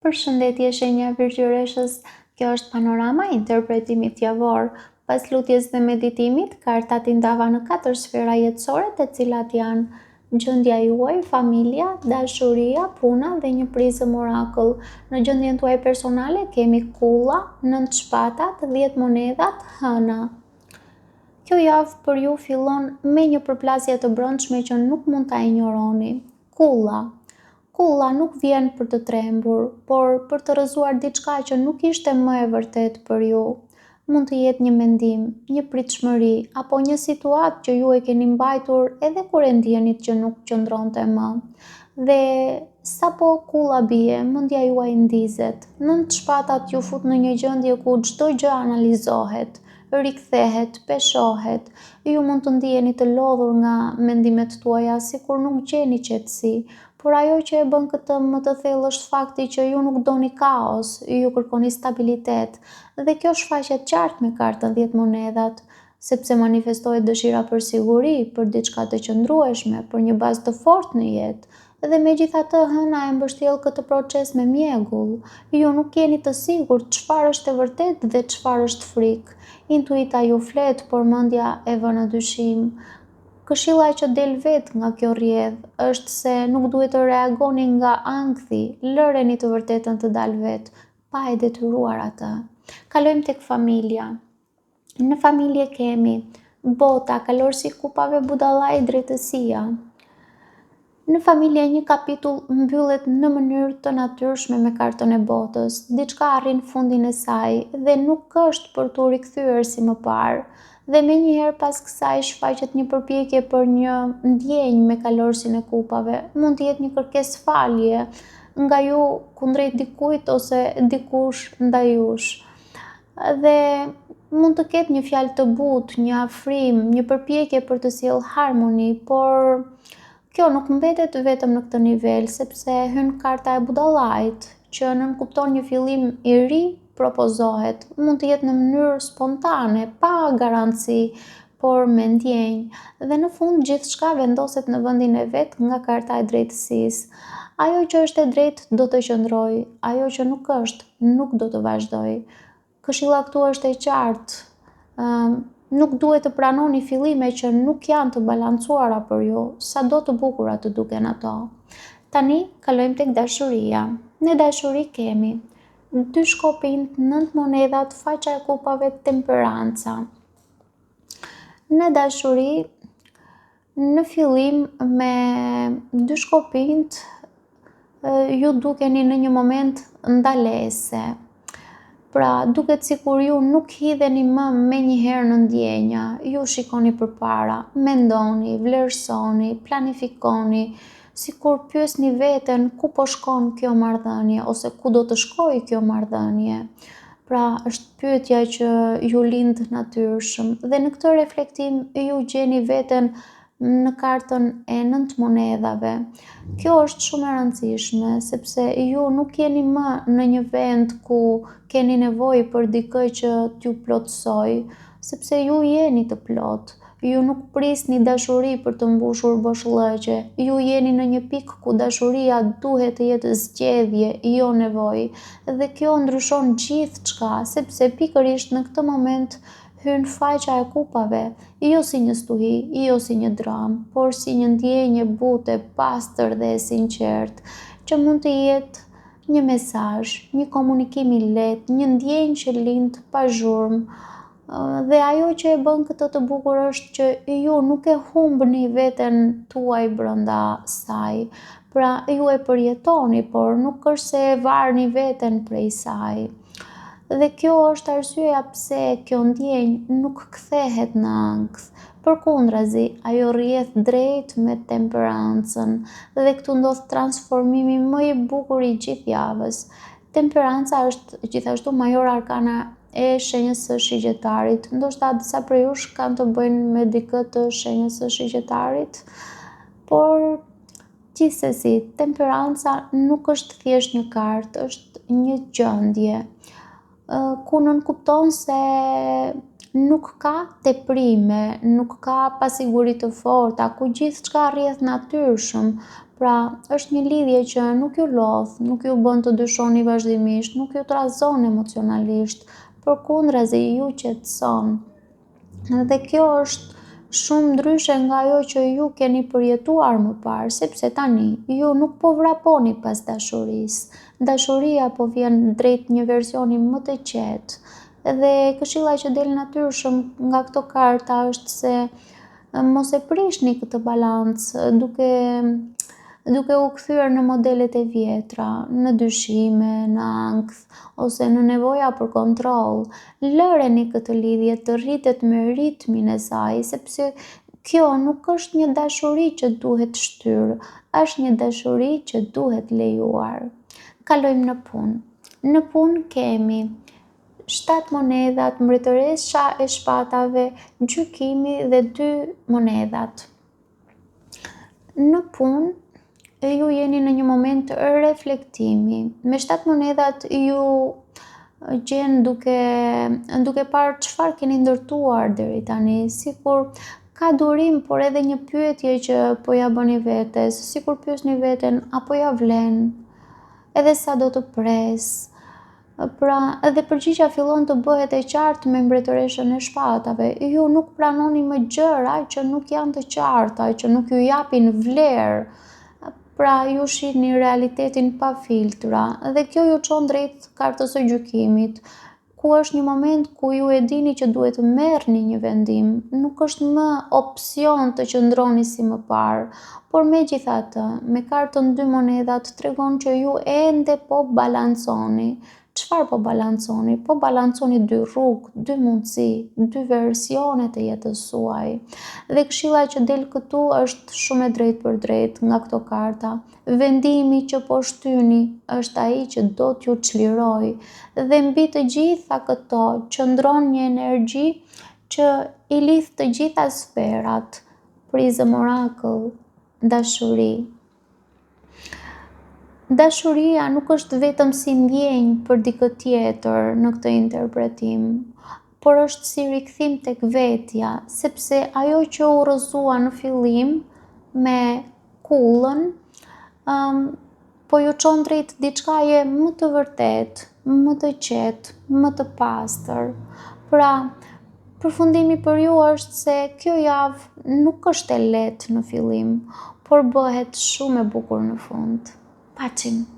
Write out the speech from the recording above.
Përshëndetje shenja virgjëreshës, kjo është panorama e interpretimit javor. Pas lutjes dhe meditimit, kartat i ndava në 4 sfera jetësore, të cilat janë gjendja juaj, familja, dashuria, puna dhe një prizëm orakull. Në gjendjen tuaj personale kemi kulla, 9 shpatat, 10 monedat, hëna. Kjo javë për ju fillon me një përplasje të brendshme që nuk mund ta injoroni. Kulla nuk vjen për të trembur, por për të rrëzuar diçka që nuk ishte më e vërtet për ju. Mund të jetë një mendim, një pritshmëri, apo një situatë që ju e keni mbajtur edhe kur e ndjenit që nuk qëndronte më. Dhe sapo kulla bie, mendja juaj ndizet. 9 shpatat ju fut në një gjendje ku çdo gjë analizohet, rikthehet, peshohet. Ju mund të ndiheni të lodhur nga mendimet tuaja, sikur nuk gjeni qetësi. Por ajo që e bën këtë më të thellë është fakti që ju nuk doni kaos, ju kërkoni stabilitet. Dhe kjo shfaqet qartë me kartën 10 monedat, sepse manifestohet dëshira për siguri, për diçka të qëndrueshme, për një bazë të fortë në jetë. Dhe megjithatë, hëna e mbështjell këtë proces me mjegull. Ju nuk jeni të sigurt çfarë është e vërtetë dhe çfarë është frikë. Intuita ju flet, por mendja e vën në dyshim. Këshilla që del vet nga kjo rrjedhë është se nuk duhet të reagoni nga ankthi, lëreni të vërtetën të dalë vet, pa e detyruar atë. Kalojmë tek familja. Në familje kemi bota, kalorësi i kupave, budallai, drejtësia. Në familje një kapitull mbyllet në mënyrë të natyrshme me kartën e botës. Diçka arrin fundin e saj dhe nuk është për t'u rikthyer si më parë. Dhe menjëherë pas kësaj shfaqet një përpjekje për një ndjenjë me kalorësin e kupave. Mund të jetë një kërkesë falje nga ju kundrejt dikujt ose dikush ndaj jush. Dhe mund të ketë një fjalë të butë, një afrim, një përpjekje për të sjellë harmoni, por kjo nuk mbetet vetëm në këtë nivel, sepse hyn karta e budallait, që nënkupton një fillim i ri propozohet. Mund të jetë në mënyrë spontane, pa garanci, por me ndjenjë. Dhe në fund gjithçka vendoset në vendin e vet nga karta e drejtësisë. Ajo që është e drejtë do të qëndrojë, ajo që nuk është, nuk do të vazhdojë. Këshilla këtu është e qartë. Nuk duhet të pranoni fillime që nuk janë të balancuara për ju, sado të bukura të duken ato. Tani kalojmë tek dashuria. Në dashuri kemi 2 shkopinjt, 9 monedat, faqa e kupave, temperanca. Në dashuri, në fillim me 2 shkopinjt, ju dukeni në një moment ndalese. Pra, duket sikur ju nuk hidheni më menjëherë në ndjenja, ju shikoni përpara, mendoni, vlerësoni, planifikoni, sikur pyesni veten ku po shkon kjo marrëdhënie ose ku do të shkojë kjo marrëdhënie. Pra, është pyetja që ju lind natyrshëm dhe në këtë reflektim ju gjeni veten në kartën e 9 monedhave. Kjo është shumë e rëndësishme, sepse ju nuk jeni më në një vend ku keni nevojë për dikë që t'ju plotësoj, sepse ju jeni të plotë. Ju nuk prisni dashuri për të mbushur boshllëqe. Ju jeni në një pikë ku dashuria duhet të jetë zgjedhje, jo nevojë. Dhe kjo ndryshon gjithçka, sepse pikërisht në këtë moment hyn faqa e kupave, jo si një stuhi, jo si një dramë, por si një ndjenjë butë, pastër dhe e sinqertë, që mund të jetë një mesazh, një komunikim i lehtë, një ndjenjë që lind pa zhurmë. Dhe ajo që e bën këtë të bukur është që ju nuk e humbni veten tuaj brenda saj. Pra, ju e përjetoni, por nuk është se e varni veten prej saj. Dhe kjo është arsyeja pse kjo ndjenjë nuk kthehet në ankth. Përkundrazi, ajo rrjedh drejt me temperancën dhe këtu ndodh transformimi më i bukur i gjithë javës. Temperanca është gjithashtu major arkana e shenjës së shigjetarit. Ndoshta disa prej jush kanë të bëjnë me dikë të shenjës së shigjetarit, por gjithsesi, temperanca nuk është thjesht një kartë, është një gjendje ku nënkupton se nuk ka teprime, nuk ka pasiguri të forta, ku gjithçka rrjedh natyrshëm, Pra, është një lidhje që nuk ju lodh, nuk ju bën të dyshoni vazhdimisht, nuk ju trazon emocionalisht, përkundrazi ju qetëson. Dhe kjo është shumë ndryshe nga ajo që ju keni përjetuar më parë, sepse tani ju nuk po vraponi pas dashurisë. Dashuria po vjen drejt një versioni më të qetë. Dhe këshilla që del natyrshëm nga këto karta është se mos e prishni këtë balancë duke u kthyer në modelet e vjetra, në dyshime, në ankth ose në nevoja për kontroll. Lëreni këtë lidhje të rritet me ritmin e saj, sepse kjo nuk është një dashuri që duhet shtyrë, është një dashuri që duhet lejuar. Kalojmë në punë. Në punë kemi 7 monedat, mbretëresha e shpatave, gjykimi dhe 2 monedat. Në punë ju jeni në një moment reflektimi. Me 7 monedat ju gjen duke parë çfarë keni ndërtuar deri tani, sikur ka durim, por edhe një pyetje që po ja bëni vetes, sikur pyesni veten apo ja vlen, edhe sa do të pres. Pra, edhe përgjigjja fillon të bëhet e qartë me mbretëreshën e shpatave. Ju nuk pranoni më gjëra që nuk janë të qarta, që nuk ju japin vlerë. Pra, ju shihni realitetin pa filtra dhe kjo ju çon drejt kartës së gjykimit, ku është një moment ku ju e dini që duhet të merrni një vendim, nuk është më opsion të qëndroni si më parë, por megjithatë, me kartën 2 monedat tregon që ju ende po balanconi. Çfarë po balanconi? Po balanconi 2 rrugë, 2 mundësi, 2 versione të jetës suaj. Dhe këshilla që del këtu është shumë e drejtë për drejtë nga këto karta. Vendimi që po shtyni është ai që do t'ju çlirojë. Dhe mbi të gjitha këto qëndron një energji që i lidh të gjitha sferat. Prizëm Oracle, dashuri. Dashuria nuk është vetëm si ndjenjë për dikë tjetër në këtë interpretim, por është si rikthim tek vetja, sepse ajo që u rrëzua në fillim me kullën, po ju çon drejt diçkaje më të vërtetë, më të qetë, më të pastër. Pra, përfundimi për ju është se kjo javë nuk është e lehtë në fillim, por bëhet shumë e bukur në fund. Paçim!